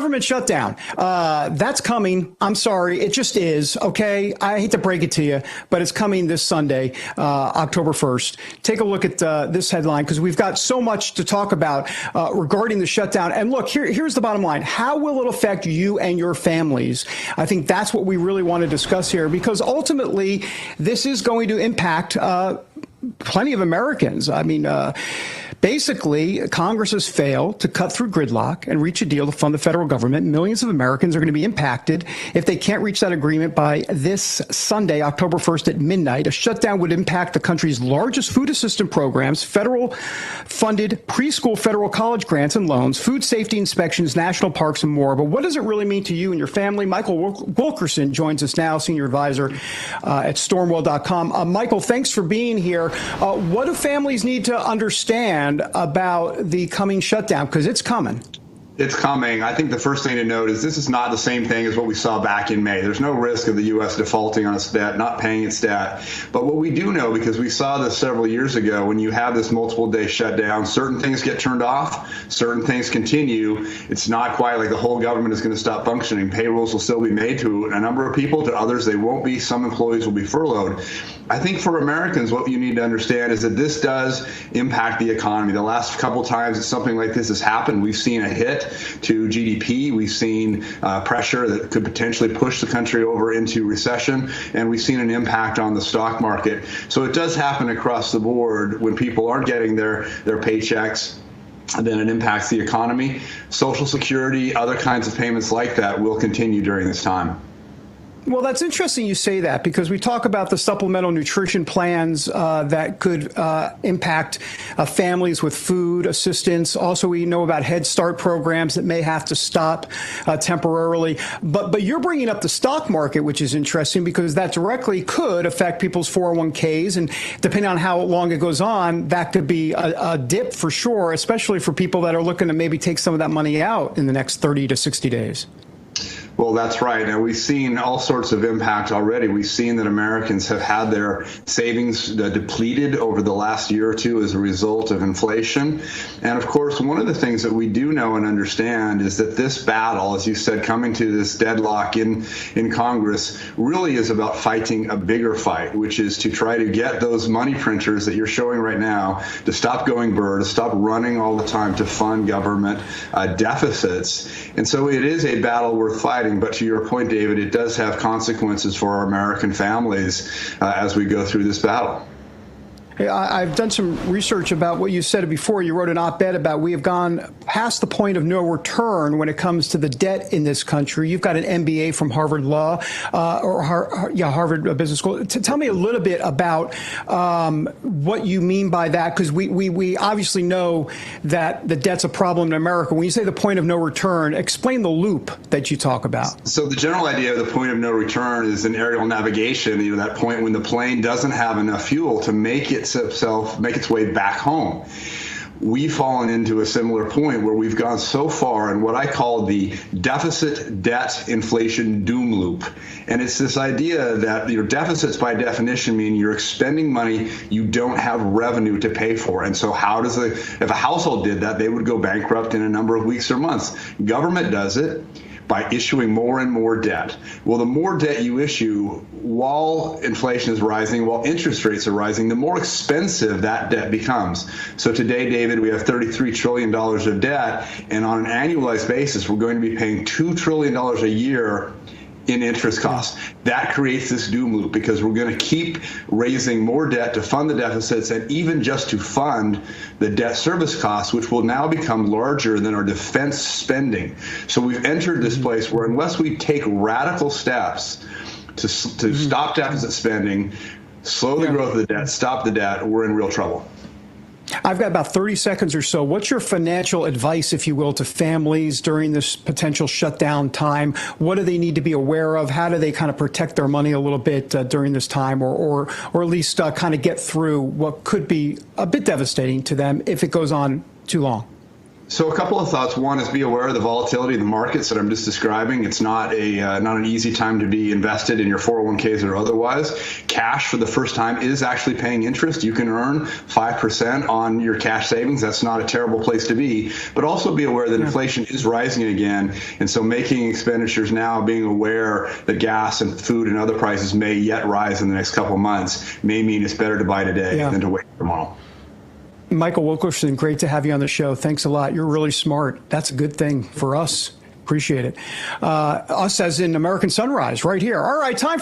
government shutdown. That's coming. I'm sorry. It just is. Okay. I hate to break it to you, but it's coming this Sunday, October 1st. Take a look at this headline because we've got so much to talk about regarding the shutdown. And look, here's the bottom line. How will it affect you and your families? I think that's what we really want to discuss here, because ultimately this is going to impact plenty of Americans. I mean, basically, Congress has failed to cut through gridlock and reach a deal to fund the federal government. Millions of Americans are going to be impacted if they can't reach that agreement by this Sunday, October 1st at midnight. A shutdown would impact the country's largest food assistance programs, federal funded preschool federal college grants and loans, food safety inspections, national parks, and more. But what does it really mean to you and your family? Michael Wilkerson joins us now, senior advisor at stormwell.com. Michael, thanks for being here. What do families need to understand about the coming shutdown? Because it's coming. It's coming. I think the first thing to note is this is not the same thing as what we saw back in May. There's no risk of the U.S. defaulting on its debt, not paying its debt. But what we do know, because we saw this several years ago, when you have this multiple-day shutdown, certain things get turned off, certain things continue. It's not quite like the whole government is going to stop functioning. Payrolls will still be made to a number of people. To others, they won't be. Some employees will be furloughed. I think for Americans, what you need to understand is that this does impact the economy. The last couple times that something like this has happened, we've seen a hit to GDP. We've seen pressure that could potentially push the country over into recession, and we've seen an impact on the stock market. So it does happen across the board when people aren't getting their paychecks. And then it impacts the economy. Social Security, other kinds of payments like that will continue during this time. Well, that's interesting you say that, because we talk about the supplemental nutrition plans that could impact families with food assistance. Also, we know about Head Start programs that may have to stop temporarily. But you're bringing up the stock market, which is interesting, because that directly could affect people's 401ks. And depending on how long it goes on, that could be a dip for sure, especially for people that are looking to maybe take some of that money out in the next 30 to 60 days. Well, that's right. Now, we've seen all sorts of impact already. We've seen that Americans have had their savings depleted over the last year or two as a result of inflation. And of course, one of the things that we do know and understand is that this battle, as you said, coming to this deadlock in Congress, really is about fighting a bigger fight, which is to try to get those money printers that you're showing right now to stop going burr, to stop running all the time to fund government deficits. And so it is a battle worth fighting. But to your point, David, it does have consequences for our American families as we go through this battle. I've done some research about what you said before. You wrote an op-ed about we have gone past the point of no return when it comes to the debt in this country. You've got an MBA from Harvard Law Harvard Business School. Tell me a little bit about what you mean by that, because we obviously know that the debt's a problem in America. When you say the point of no return, explain the loop that you talk about. So the general idea of the point of no return is in aerial navigation, that point when the plane doesn't have enough fuel to make its way back home. We've fallen into a similar point where we've gone so far in what I call the deficit debt inflation doom loop. And it's this idea that your deficits by definition mean you're expending money you don't have revenue to pay for. And so if a household did that, they would go bankrupt in a number of weeks or months. Government does it by issuing more and more debt. Well, the more debt you issue while inflation is rising, while interest rates are rising, the more expensive that debt becomes. So today, David, we have $33 trillion of debt, and on an annualized basis, we're going to be paying $2 trillion a year in interest costs. That creates this doom loop, because we're going to keep raising more debt to fund the deficits and even just to fund the debt service costs, which will now become larger than our defense spending. So we've entered this place where unless we take radical steps to stop deficit spending, slow the growth of the debt, stop the debt, we're in real trouble. I've got about 30 seconds or so. What's your financial advice, if you will, to families during this potential shutdown time? What do they need to be aware of? How do they kind of protect their money a little bit during this time, or at least kind of get through what could be a bit devastating to them if it goes on too long? So a couple of thoughts. One is be aware of the volatility of the markets that I'm just describing. It's not not an easy time to be invested in your 401ks or otherwise. Cash for the first time is actually paying interest. You can earn 5% on your cash savings. That's not a terrible place to be. But also be aware that inflation is rising again. And so making expenditures now, being aware that gas and food and other prices may yet rise in the next couple of months, may mean it's better to buy today than to wait for tomorrow. Michael Wilkerson, great to have you on the show. Thanks a lot. You're really smart. That's a good thing for us. Appreciate it. Us as in American Sunrise right here. All right, time